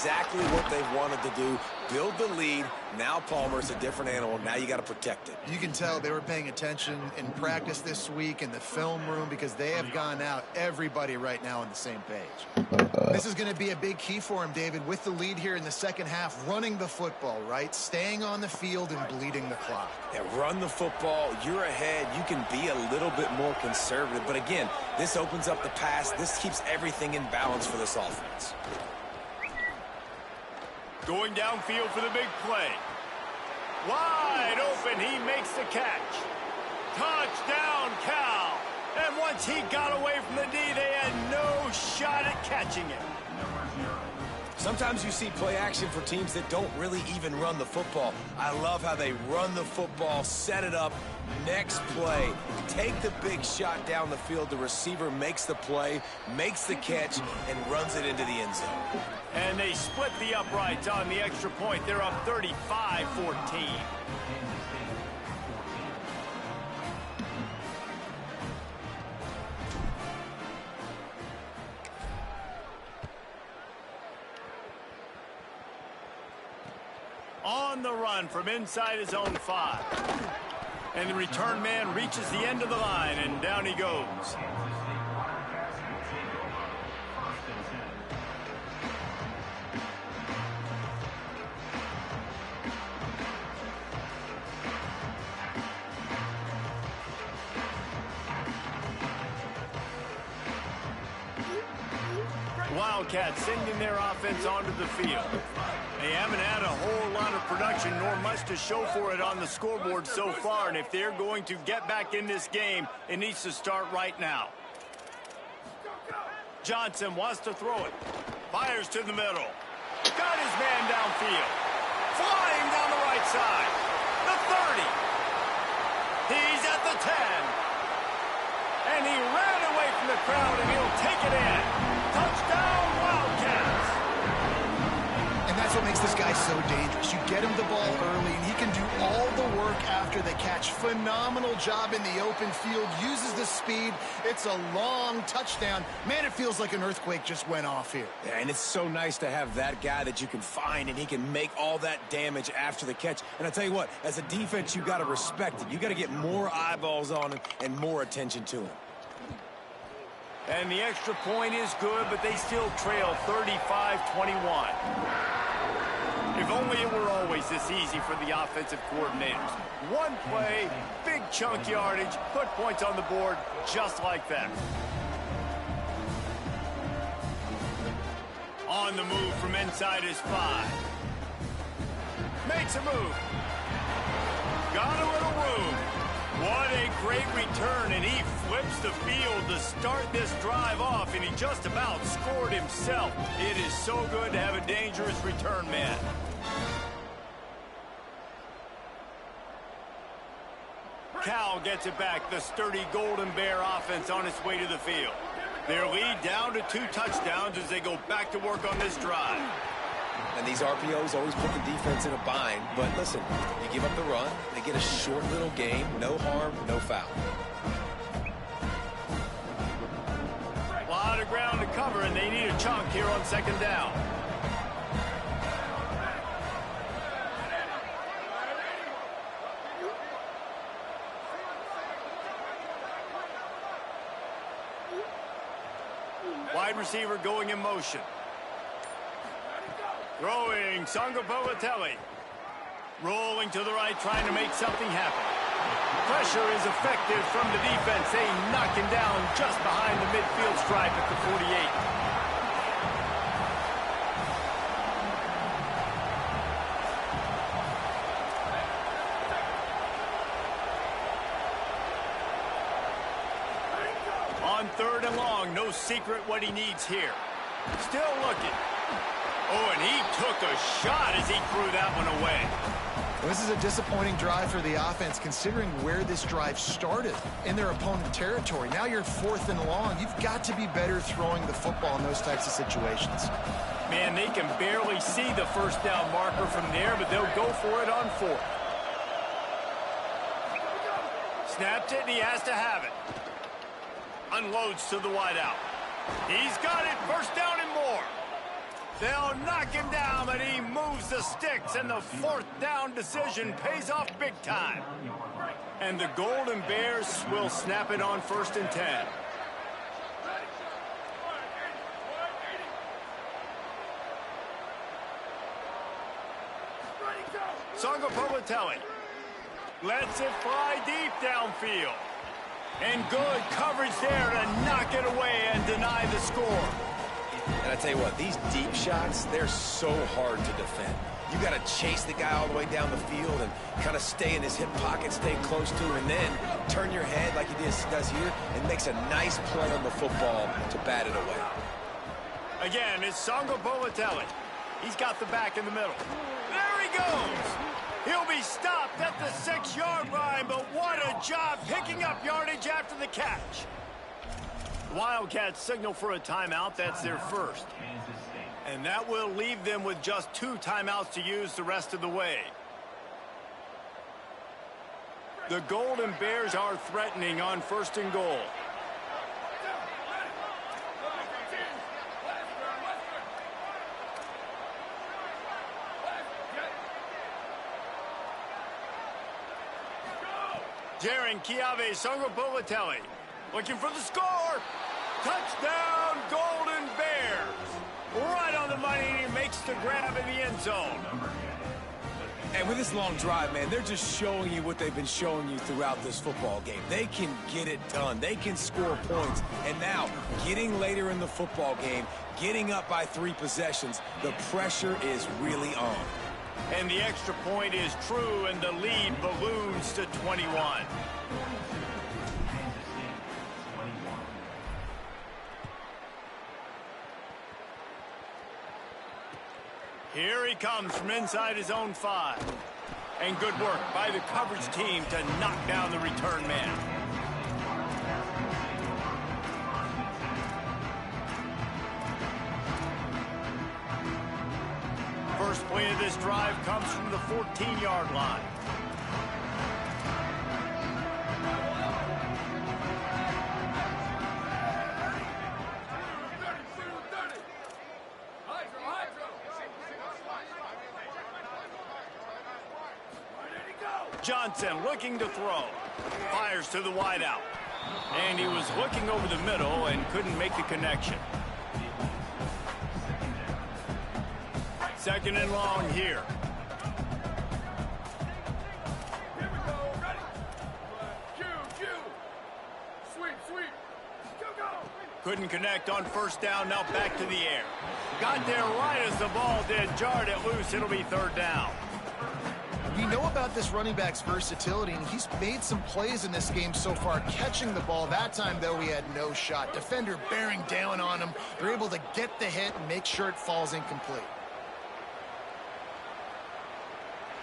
exactly what they've wanted to do. Build the lead. Now Palmer's a different animal. Now you got to protect it. You can tell they were paying attention in practice this week in the film room because they have gone out, everybody right now on the same page. This is going to be a big key for him, David, with the lead here in the second half, running the football, right? Staying on the field and bleeding the clock. Yeah, run the football. You're ahead. You can be a little bit more conservative. But again, this opens up the pass. This keeps everything in balance for this offense. Going downfield for the big play. Wide open, he makes the catch. Touchdown, Cal. And once he got away from the D, they had no shot at catching him. Sometimes you see play action for teams that don't really even run the football. I love how they run the football, set it up, next play, take the big shot down the field. The receiver makes the play, makes the catch, and runs it into the end zone. And they split the uprights on the extra point. They're up 35-14. On the run from inside his own 5. And the return man reaches the end of the line, and down he goes. Wildcats sending their offense onto the field. They haven't had a whole lot of production nor much to show for it on the scoreboard so far, and if they're going to get back in this game, it needs to start right now. Johnson wants to throw it. Fires to the middle. Got his man downfield. Flying down the right side. The 30. He's at the 10. And he ran away from the crowd, and he'll take it in. Touchdown, Wildcats. And that's what makes this guy so dangerous. You get him the ball early, and he can do all the work after the catch. Phenomenal job in the open field. Uses the speed. It's a long touchdown. Man, it feels like an earthquake just went off here. Yeah, and it's so nice to have that guy that you can find, and he can make all that damage after the catch. And I tell you what, as a defense, you got to respect it. You got to get more eyeballs on him and more attention to him. And the extra point is good, but they still trail 35-21. If only it were always this easy for the offensive coordinators. One play, big chunk yardage, put points on the board just like that. On the move from inside his 5. Makes a move. Got a little room. What a great return, and he flips the field to start this drive off, and he just about scored himself. It is so good to have a dangerous return man. Cal gets it back, the sturdy Golden Bear offense on its way to the field. Their lead down to 2 touchdowns as they go back to work on this drive. And these RPOs always put the defense in a bind. But listen, you give up the run, they get a short little game, no harm, no foul. A lot of ground to cover, and they need a chunk here on second down. Wide receiver going in motion. Throwing, Sangapolatelli. Rolling to the right, trying to make something happen. Pressure is effective from the defense. They knock him down just behind the midfield stripe at the 48. On 3rd and long, no secret what he needs here. Still looking. Oh, and he took a shot as he threw that one away. Well, this is a disappointing drive for the offense, considering where this drive started in their opponent territory. Now you're 4th and long. You've got to be better throwing the football in those types of situations. Man, they can barely see the first down marker from there, but they'll go for it on 4th. Snapped it, and he has to have it. Unloads to the wideout. He's got it. First down and more. They'll knock him down, but he moves the sticks, and the fourth down decision pays off big time. And the Golden Bears will snap it on 1st and 10. Sangapobatelli lets it fly deep downfield. And good coverage there to knock it away and deny the score. And I tell you what, these deep shots, they're so hard to defend. You got to chase the guy all the way down the field and kind of stay in his hip pocket, stay close to him, and then turn your head like he does here and makes a nice play on the football to bat it away. Again, it's Sangapobatelli. He's got the back in the middle. There he goes. He'll be stopped at the 6-yard line, but what a job picking up yardage after the catch. Wildcats signal for a timeout. That's their first. And that will leave them with just 2 timeouts to use the rest of the way. The Golden Bears are threatening on 1st and goal. Jaron Kiave Sangapobatelli looking for the score. Touchdown, Golden Bears. Right on the money, and he makes the grab in the end zone. And with this long drive, man, they're just showing you what they've been showing you throughout this football game. They can get it done. They can score points. And now, getting later in the football game, getting up by 3 possessions, the pressure is really on. And the extra point is true, and the lead balloons to 21. Here he comes from inside his own 5. And good work by the coverage team to knock down the return man. First play of this drive comes from the 14-yard line. Johnson looking to throw. Fires to the wideout. And he was looking over the middle and couldn't make the connection. 2nd and long here. Couldn't connect on 1st down. Now back to the air. Got there right as the ball did. Jarred it loose. It'll be 3rd down. We know about this running back's versatility, and he's made some plays in this game so far, catching the ball. That time, though, he had no shot. Defender bearing down on him. They're able to get the hit and make sure it falls incomplete.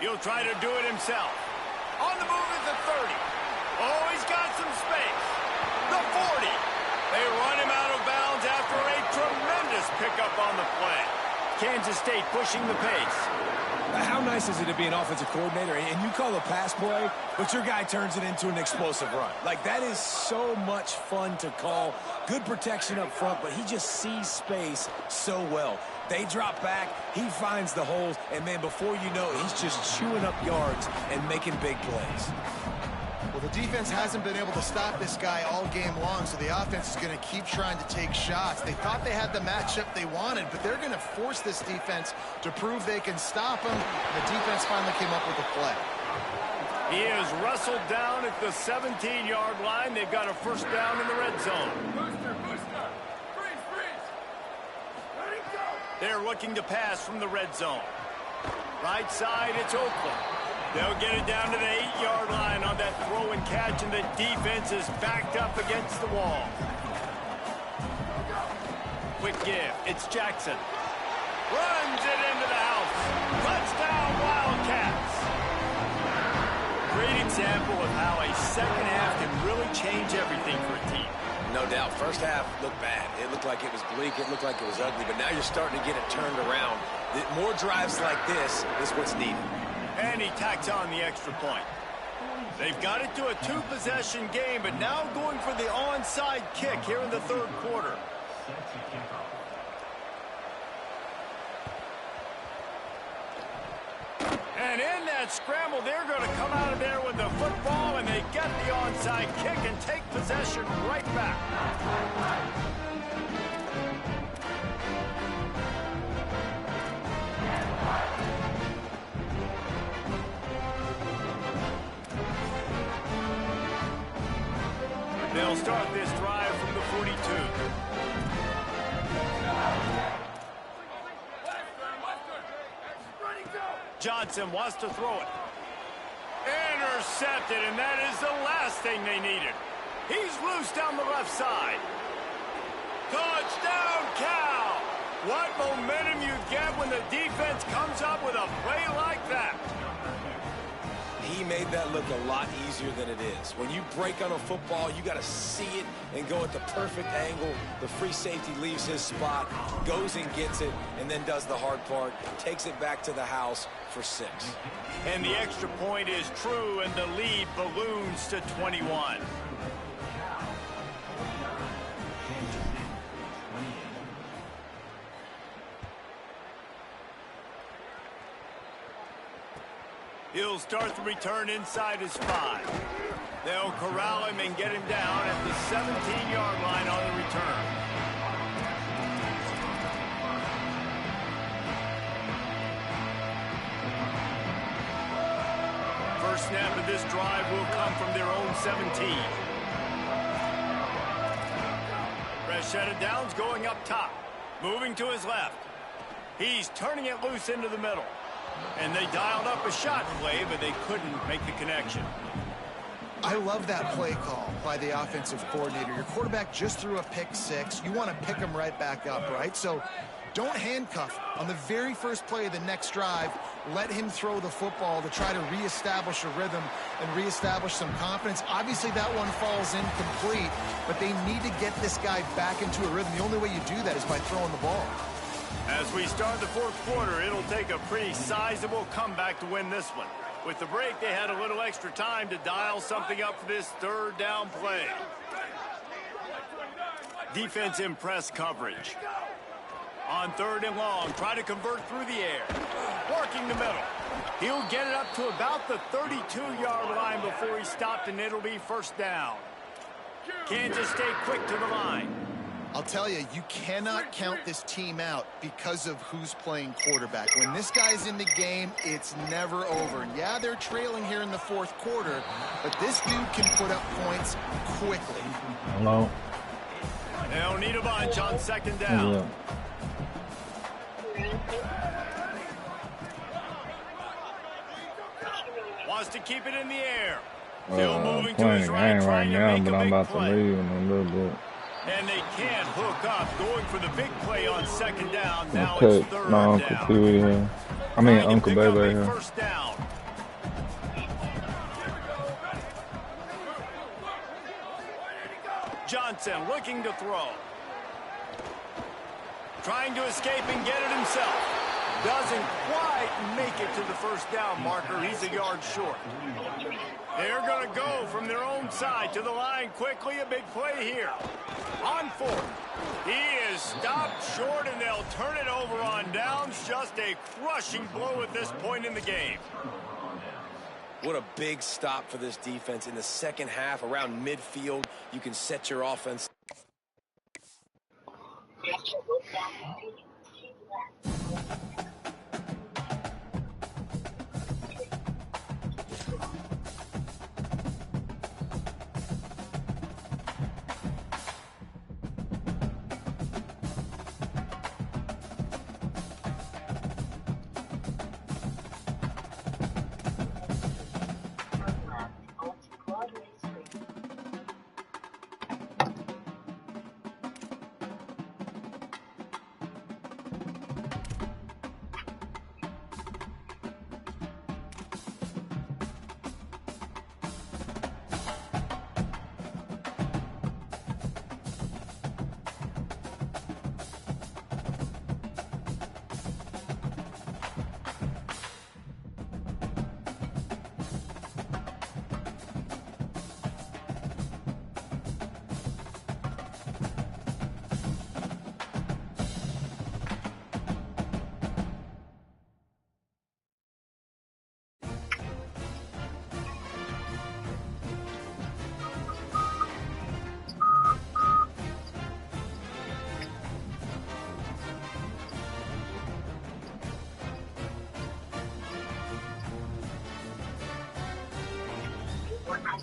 He'll try to do it himself. On the move at the 30. Oh, he's got some space. The 40. They run him out of bounds after a tremendous pickup on the play. Kansas State pushing the pace. How nice is it to be an offensive coordinator and you call a pass play, but your guy turns it into an explosive run? Like, that is so much fun to call. Good protection up front, but he just sees space so well. They drop back, he finds the holes, and then before you know it, he's just chewing up yards and making big plays. Well, the defense hasn't been able to stop this guy all game long, so the offense is going to keep trying to take shots. They thought they had the matchup they wanted, but they're going to force this defense to prove they can stop him. And the defense finally came up with a play. He is wrestled down at the 17-yard line. They've got a 1st down in the red zone. They're looking to pass from the red zone. Right side, it's Oakland. They'll get it down to the 8-yard line on that throw and catch, and the defense is backed up against the wall. Quick give. It's Jackson. Runs it into the house. Touchdown, Wildcats. Great example of how a second half can really change everything for a team. No doubt. First half looked bad. It looked like it was bleak. It looked like it was ugly. But now you're starting to get it turned around. More drives like this is what's needed. And he tacks on the extra point. They've got it to a 2-possession game, but now going for the onside kick here in the 3rd quarter. And in that scramble, they're going to come out of there with the football, and they get the onside kick and take possession right back. They'll start this drive from the 42. Johnson wants to throw it. Intercepted, and that is the last thing they needed. He's loose down the left side. Touchdown, Cal! What momentum you get when the defense comes up with a play like that. He made that look a lot easier than it is. When you break on a football, you got to see it and go at the perfect angle. The free safety leaves his spot, goes and gets it, and then does the hard part, takes it back to the house for 6. And the extra point is true, and the lead balloons to 21. He'll start the return inside his 5. They'll corral him and get him down at the 17-yard line on the return. First snap of this drive will come from their own 17. Rashad Downs going up top, moving to his left. He's turning it loose into the middle. And they dialed up a shot play, but they couldn't make the connection. I love that play call by the offensive coordinator. Your quarterback just threw a pick 6. You want to pick him right back up, right? So don't handcuff on the very first play of the next drive. Let him throw the football to try to reestablish a rhythm and reestablish some confidence. Obviously, that one falls incomplete, but they need to get this guy back into a rhythm. The only way you do that is by throwing the ball. As we start the fourth quarter, it'll take a pretty sizable comeback to win this one. With the break, they had a little extra time to dial something up for this third down play. Defense in press coverage. On 3rd and long, try to convert through the air. Working the middle. He'll get it up to about the 32-yard line before he stopped, and it'll be first down. Kansas stay quick to the line. I'll tell you, you cannot count this team out because of who's playing quarterback. When this guy's in the game, it's never over. And yeah, they're trailing here in the 4th quarter, but this dude can put up points quickly. Hello. They'll need a bunch on 2nd down. Yeah. Wants to keep it in the air. Still moving to his Playing right, a game right trying to now, make but a I'm big about to play. leave in a little bit. And they can't hook up, going for the big play on 2nd down. Now Okay, it's 3rd my Uncle down. Pee Wee here. I mean, Trying to Uncle pick up Baby a here. First down. Johnson looking to throw. Trying to escape and get it himself. Doesn't quite make it to the first down marker. He's a yard short. They're going to go from their own side to the line quickly. A big play here. On 4th. He is stopped short, and they'll turn it over on downs. Just a crushing blow at this point in the game. What a big stop for this defense. In the second half, around midfield, you can set your offense.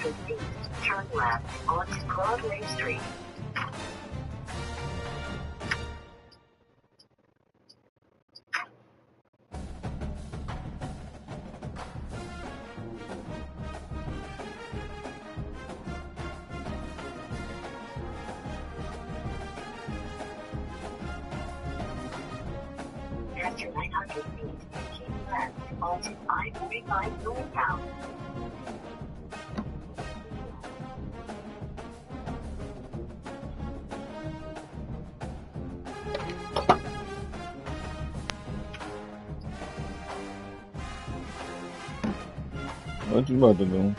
200 feet, turn left onto Broadway Street. After 900 feet, keep left onto I-45 northbound. What you about to do?